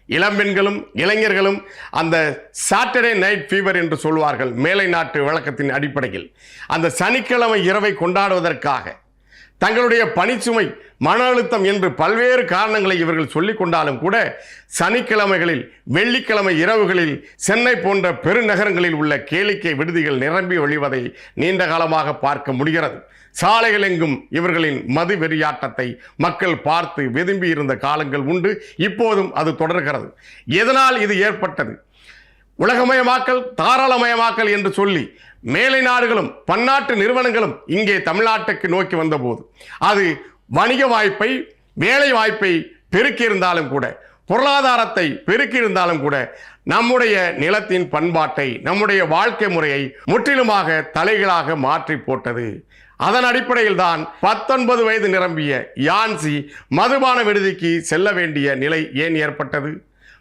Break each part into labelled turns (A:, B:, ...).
A: இளம்பெண்களும் இளைஞர்களும் அந்த Saturday night fever என்று சொல்வார்கள் மேலை நாட்டு வழக்கத்தின் அடிப்படையில் அந்த சனிக்கிழமை இரவை கொண்டாடுவதற்காக தங்களுடைய பணிச்சுமை மன அழுத்தம் என்று பல்வேறு காரணங்களை இவர்கள் சொல்லிக் கொண்டாலும் கூட சனிக்கிழமைகளில் வெள்ளிக்கிழமை இரவுகளில் சென்னை போன்ற பெருநகரங்களில் உள்ள கேளிக்கை விடுதிகள் நிரம்பி வழிவதை நீண்ட காலமாக பார்க்க முடிகிறது. சாலைகள் எங்கும் இவர்களின் மது வெறியாட்டத்தை மக்கள் பார்த்து விரும்பி இருந்த காலங்கள் உண்டு. இப்போதும் அது தொடர்கிறது. எதனால் இது ஏற்பட்டது? உலகமயமாக்கல், தாராளமயமாக்கல் என்று சொல்லி மேலை நாடுகளும் பன்னாட்டு நிறுவனங்களும் இங்கே தமிழ்நாட்டுக்கு நோக்கி வந்தபோது அது வணிக வாய்ப்பை, வேலை வாய்ப்பை பெருக்கியிருந்தாலும் கூட, பொருளாதாரத்தை பெருக்கியிருந்தாலும் கூட, நம்முடைய நிலத்தின் பண்பாட்டை, நம்முடைய வாழ்க்கை முறையை முற்றிலுமாக தலைகளாக மாற்றி போட்டது. அதன் அடிப்படையில் தான் 19 வயது நிரம்பிய யான்சி மதுபான விடுதிக்கு செல்ல வேண்டிய நிலை ஏன் ஏற்பட்டது?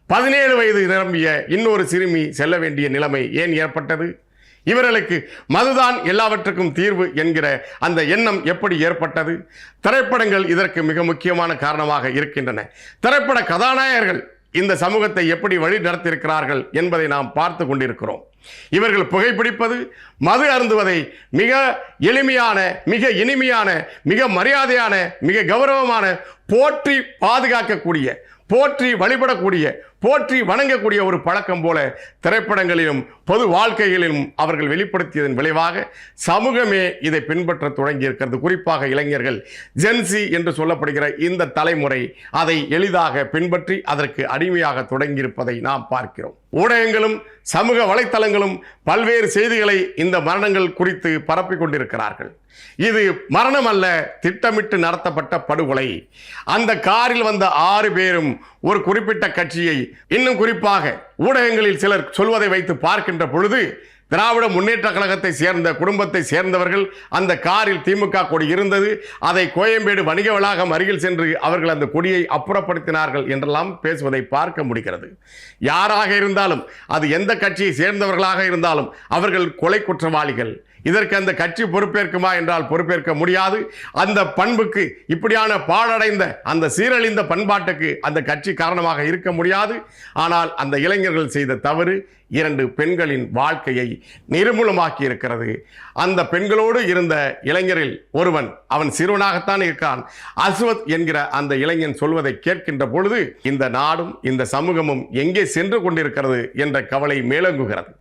A: 17 வயது நிரம்பிய இன்னொரு சிறுமி செல்ல வேண்டிய நிலைமை ஏன் ஏற்பட்டது? இவர்களுக்கு மதுதான் எல்லாவற்றுக்கும் தீர்வு என்கிற அந்த எண்ணம் எப்படி ஏற்பட்டது? திரைப்படங்கள் இதற்கு மிக முக்கியமான காரணமாக இருக்கின்றன. திரைப்பட கதாநாயகர்கள் இந்த சமூகத்தை எப்படி வழி நடத்தியிருக்கிறார்கள் என்பதை நாம் பார்த்து கொண்டிருக்கிறோம். இவர்கள் புகைப்பிடிப்பது, மது அருந்துவதை மிக எளிமையான, மிக இனிமையான, மிக மரியாதையான, மிக கௌரவமான, போற்றி பாதுகாக்கக்கூடிய, போற்றி வழிபடக்கூடிய, போற்றி வணங்கக்கூடிய ஒரு பழக்கம் போல திரைப்படங்களிலும் பொது வாழ்க்கைகளிலும் அவர்கள் வெளிப்படுத்தியதன் விளைவாக சமூகமே இதை பின்பற்ற தொடங்கி இருக்கிறது. குறிப்பாக இளைஞர்கள், ஜென்சி என்று சொல்லப்படுகிற இந்த தலைமுறை அதை எளிதாக பின்பற்றி அதற்கு அடிமையாக தொடங்கியிருப்பதை நாம் பார்க்கிறோம். ஊடகங்களும் சமூக வலைத்தளங்களும் பல்வேறு செய்திகளை இந்த மரணங்கள் குறித்து பரப்பிக் கொண்டிருக்கிறார்கள். இது மரணம் அல்ல, திட்டமிட்டு நடத்தப்பட்ட படுகொலை. அந்த காரில் வந்த 6 பேரும் ஒரு குறிப்பிட்ட கட்சியை, இன்னும் குறிப்பாக ஊடகங்களில் சிலர் சொல்வதை வைத்து பார்க்கின்ற பொழுது திராவிட முன்னேற்ற கழகத்தை சேர்ந்த குடும்பத்தை சேர்ந்தவர்கள் அந்த காரில் திமுக கொடி இருந்தது, அதை கோயம்பேடு வணிக வளாகம் அருகில் சென்று அவர்கள் அந்த கொடியை அப்புறப்படுத்தினார்கள் என்றெல்லாம் பேசுவதை பார்க்க முடிகிறது. யாராக இருந்தாலும், அது எந்த கட்சியை சேர்ந்தவர்களாக இருந்தாலும் அவர்கள் கொலை குற்றவாளிகள். இதற்கு அந்த கட்சி பொறுப்பேற்குமா என்றால் பொறுப்பேற்க முடியாது. அந்த பண்புக்கு, இப்படியான பாழடைந்த அந்த சீரழிந்த பண்பாட்டுக்கு அந்த கட்சி காரணமாக இருக்க முடியாது. ஆனால் அந்த இளைஞர்கள் செய்த தவறு 2 பெண்களின் வாழ்க்கையை நிர்மூலமாக்கி இருக்கிறது. அந்த பெண்களோடு இருந்த இளைஞரில் ஒருவன், அவன் சிறுவனாகத்தான் இருக்கான், அஸ்வத் என்கிற அந்த இளைஞன் சொல்வதை கேட்கின்ற பொழுது இந்த நாடும் இந்த சமூகமும் எங்கே சென்று கொண்டிருக்கிறது என்ற கவலை மேலோங்குகிறது.